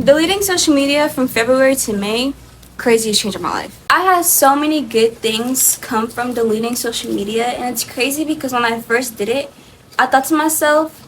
Deleting social media from February to May, craziest change of my life. I had so many good things come from deleting social media, and it's crazy because when I first did it, I thought to myself,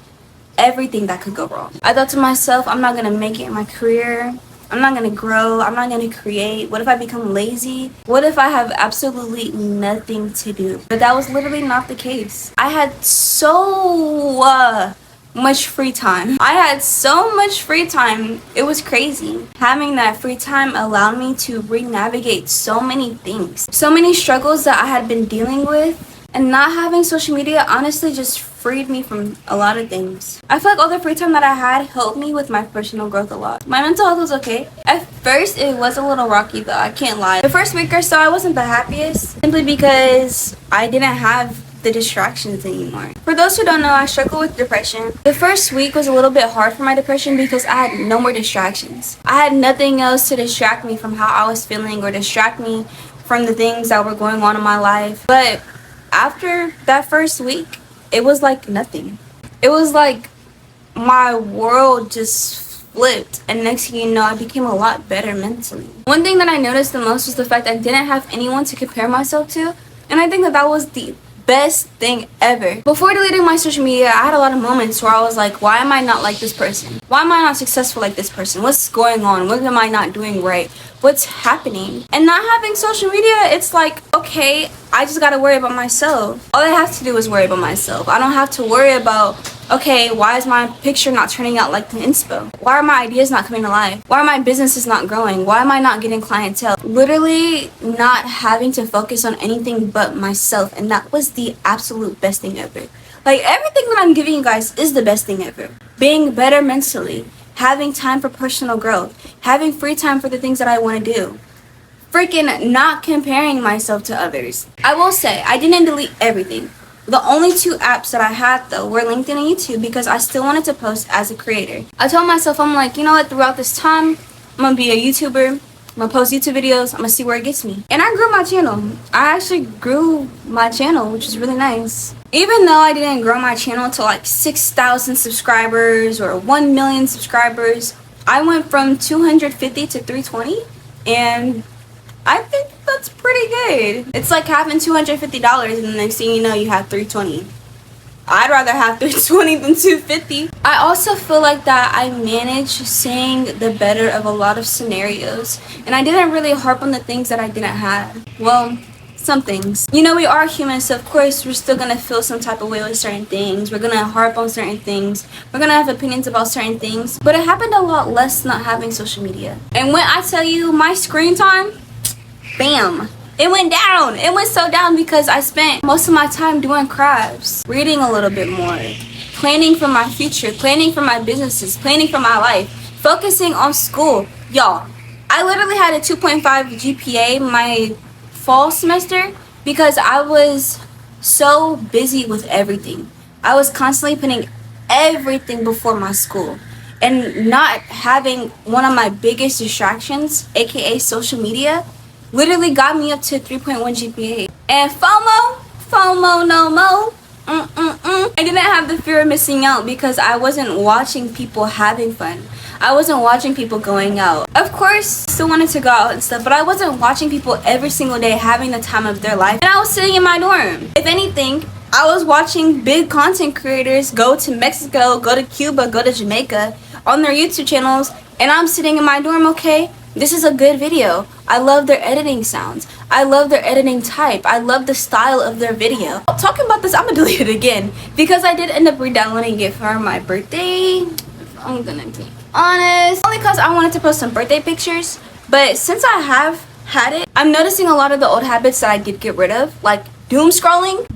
everything that could go wrong. I thought to myself, I'm not gonna make it in my career. I'm not gonna grow. I'm not gonna create. What if I become lazy? What if I have absolutely nothing to do? But that was literally not the case. I had so much free time. I had so much free time. It was crazy. Having that free time allowed me to re-navigate so many things. So many struggles that I had been dealing with. And not having social media honestly just freed me from a lot of things. I feel like all the free time that I had helped me with my personal growth a lot. My mental health was okay. At first, it was a little rocky though, I can't lie. The first week or so, I wasn't the happiest simply because I didn't have the distractions anymore. For those who don't know, I struggle with depression. The first week was a little bit hard for my depression because I had no more distractions. I had nothing else to distract me from how I was feeling or distract me from the things that were going on in my life. But after that first week, it was like nothing. It was like my world just flipped, and next thing you know, I became a lot better mentally. One thing that I noticed the most was the fact I didn't have anyone to compare myself to, and I think that that was the best thing ever. Before deleting my social media, I had a lot of moments where I was like, why am I not like this person? Why am I not successful like this person? What's going on? What am I not doing right? What's happening? And not having social media, it's like, okay, I just gotta worry about myself. All I have to do is worry about myself. I don't have to worry about, okay, why is my picture not turning out like the inspo? Why are my ideas not coming to life? Why are my businesses not growing? Why am I not getting clientele? Literally not having to focus on anything but myself, and that was the absolute best thing ever. Like, everything that I'm giving you guys is the best thing ever. Being better mentally, having time for personal growth, having free time for the things that I want to do, freaking not comparing myself to others. I will say, I didn't delete everything. The only two apps that I had though were LinkedIn and YouTube because I still wanted to post as a creator. I told myself, I'm like, you know what, throughout this time, I'm gonna be a YouTuber. I'm gonna post YouTube videos. I'm gonna see where it gets me. And I grew my channel. I actually grew my channel, which is really nice. Even though I didn't grow my channel to like 6,000 subscribers or 1 million subscribers, I went from 250 to 320, and I think that's pretty good. It's like having $250 and the next thing you know, you have 320. I'd rather have 320 than 250. I also feel like that I managed seeing the better of a lot of scenarios, and I didn't really harp on the things that I didn't have. Well, some things. You know, we are humans, so of course we're still gonna feel some type of way with certain things. We're gonna harp on certain things. We're gonna have opinions about certain things. But it happened a lot less not having social media. And when I tell you my screen time, bam, it went down. It went so down because I spent most of my time doing crafts, reading a little bit more, planning for my future, planning for my businesses, planning for my life, focusing on school. Y'all, I literally had a 2.5 GPA my fall semester because I was so busy with everything. I was constantly putting everything before my school, and not having one of my biggest distractions, aka social media, literally got me up to 3.1 GPA. And FOMO no mo. I didn't have the fear of missing out because I wasn't watching people having fun. I wasn't watching people going out. Of course, still wanted to go out and stuff, but I wasn't watching people every single day having the time of their life. And I was sitting in my dorm. If anything, I was watching big content creators go to Mexico, go to Cuba, go to Jamaica on their YouTube channels, and I'm sitting in my dorm, okay? This is a good video. I love their editing sounds. I love their editing type. I love the style of their video. Talking about this, I'm gonna delete it again because I did end up re-downloading it for my birthday. I'm gonna be honest, only because I wanted to post some birthday pictures. But since I have had it, I'm noticing a lot of the old habits that I did get rid of, like doom scrolling.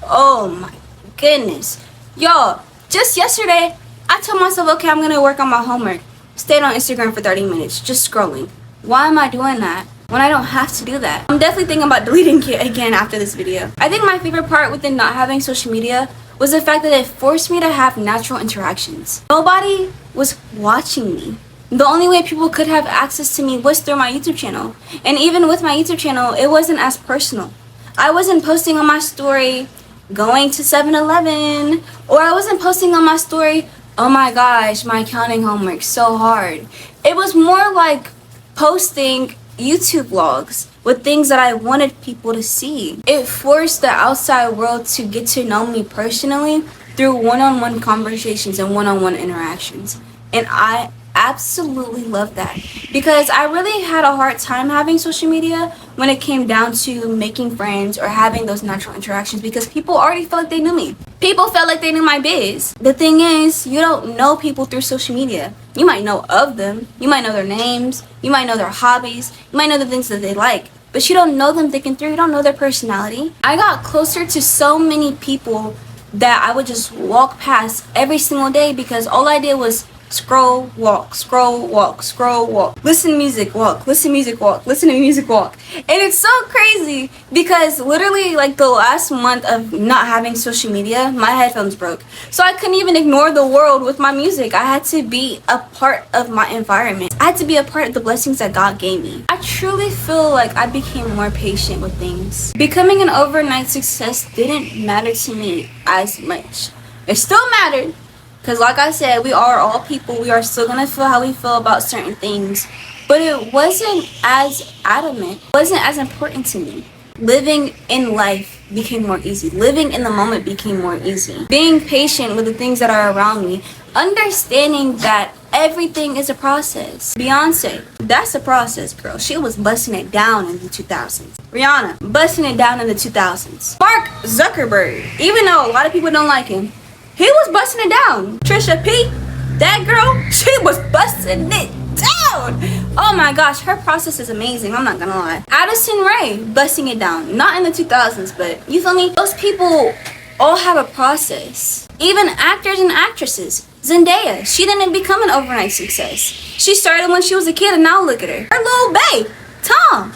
Oh my goodness. Y'all, just yesterday, I told myself, okay, I'm gonna work on my homework. Stayed on Instagram for 30 minutes, just scrolling. Why am I doing that when I don't have to do that? I'm definitely thinking about deleting it again after this video. I think my favorite part within not having social media was the fact that it forced me to have natural interactions. Nobody was watching me. The only way people could have access to me was through my YouTube channel. And even with my YouTube channel, it wasn't as personal. I wasn't posting on my story going to 7-Eleven, or I wasn't posting on my story, oh my gosh, my accounting homework's so hard. It was more like posting YouTube vlogs with things that I wanted people to see. It forced the outside world to get to know me personally through one-on-one conversations and one-on-one interactions. And I absolutely love that, because I really had a hard time having social media when it came down to making friends or having those natural interactions, because people already felt like they knew me. People felt like they knew my biz. The thing is, you don't know people through social media. You might know of them, you might know their names, you might know their hobbies, you might know the things that they like, but you don't know them thick and through. You don't know their personality. I got closer to so many people that I would just walk past every single day, because all I did was scroll, walk, scroll, walk, scroll, walk, listen to music, walk, listen to music, walk, listen to music, walk. And it's so crazy because literally like the last month of not having social media, my headphones broke. So I couldn't even ignore the world with my music. I had to be a part of my environment. I had to be a part of the blessings that God gave me. I truly feel like I became more patient with things. Becoming an overnight success didn't matter to me as much. It still mattered, because like I said, we are all people. We are still going to feel how we feel about certain things. But it wasn't as adamant. It wasn't as important to me. Living in life became more easy. Living in the moment became more easy. Being patient with the things that are around me. Understanding that everything is a process. Beyonce, that's a process, girl. She was busting it down in the 2000s. Rihanna, busting it down in the 2000s. Mark Zuckerberg, even though a lot of people don't like him, he was busting it down. Trisha P, that girl, she was busting it down. Oh my gosh, her process is amazing. I'm not gonna lie. Addison Rae, busting it down. Not in the 2000s, but you feel me? Those people all have a process. Even actors and actresses. Zendaya, she didn't become an overnight success. She started when she was a kid, and now look at her. Her little babe, Tom.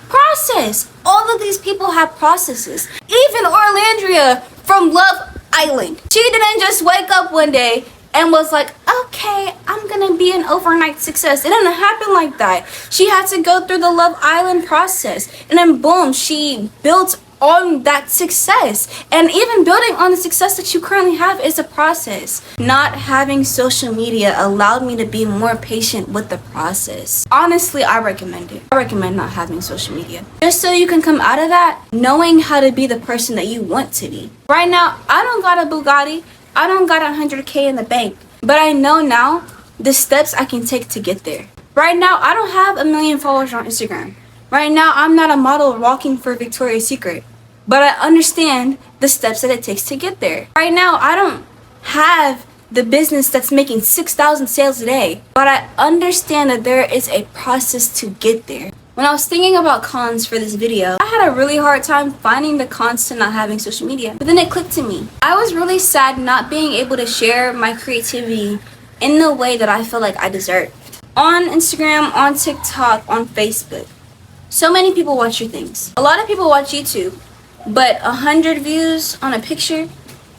Process. All of these people have processes. Even Orlandria from Love Island. She didn't just wake up one day and was like, okay, I'm gonna be an overnight success. It didn't happen like that. She had to go through the Love Island process, and then boom, she built on that success. And even building on the success that you currently have is a process. Not having social media allowed me to be more patient with the process. Honestly, I recommend it. I recommend not having social media, just so you can come out of that knowing how to be the person that you want to be. Right now, I don't got a Bugatti, I don't got 100K in the bank, but I know now the steps I can take to get there. Right now, I don't have 1 million followers on Instagram. Right now, I'm not a model walking for Victoria's Secret, but I understand the steps that it takes to get there. Right now, I don't have the business that's making 6,000 sales a day, but I understand that there is a process to get there. When I was thinking about cons for this video, I had a really hard time finding the cons to not having social media, but then it clicked to me. I was really sad not being able to share my creativity in the way that I feel like I deserved. On Instagram, on TikTok, on Facebook. So many people watch your things. A lot of people watch YouTube, but 100 views on a picture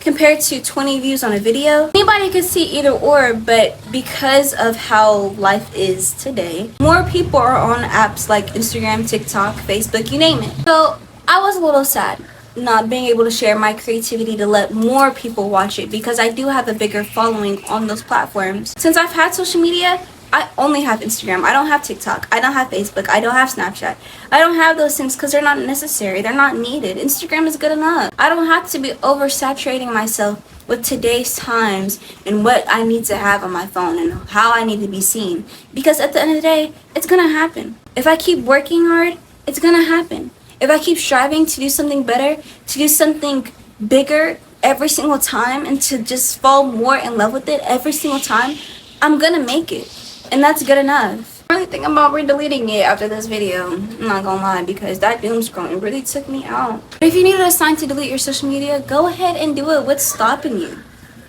compared to 20 views on a video, anybody could see either or, but because of how life is today, more people are on apps like Instagram, TikTok, Facebook, you name it. So I was a little sad not being able to share my creativity to let more people watch it, because I do have a bigger following on those platforms. Since I've had social media, I only have Instagram. I don't have TikTok. I don't have Facebook. I don't have Snapchat. I don't have those things because they're not necessary. They're not needed. Instagram is good enough. I don't have to be oversaturating myself with today's times and what I need to have on my phone and how I need to be seen. Because at the end of the day, it's going to happen. If I keep working hard, it's going to happen. If I keep striving to do something better, to do something bigger every single time, and to just fall more in love with it every single time, I'm going to make it. And that's good enough. I'm really thinking about re-deleting it after this video. I'm not gonna lie, because that doom scrolling really took me out. But if you needed a sign to delete your social media, go ahead and do it. What's stopping you?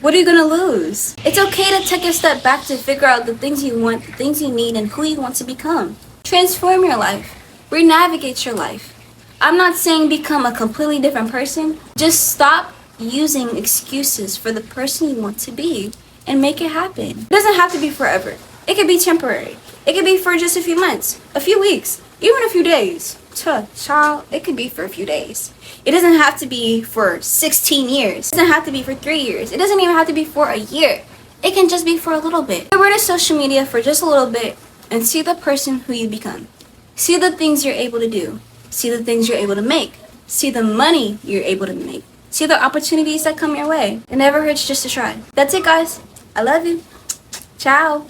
What are you gonna lose? It's okay to take a step back to figure out the things you want, the things you need, and who you want to become. Transform your life. Re-navigate your life. I'm not saying become a completely different person. Just stop using excuses for the person you want to be and make it happen. It doesn't have to be forever. It could be temporary. It could be for just a few months, a few weeks, even a few days. Child, it could be for a few days. It doesn't have to be for 16 years. It doesn't have to be for 3 years. It doesn't even have to be for a year. It can just be for a little bit. Get rid of social media for just a little bit and see the person who you become. See the things you're able to do. See the things you're able to make. See the money you're able to make. See the opportunities that come your way. It never hurts just to try. That's it, guys. I love you. Ciao.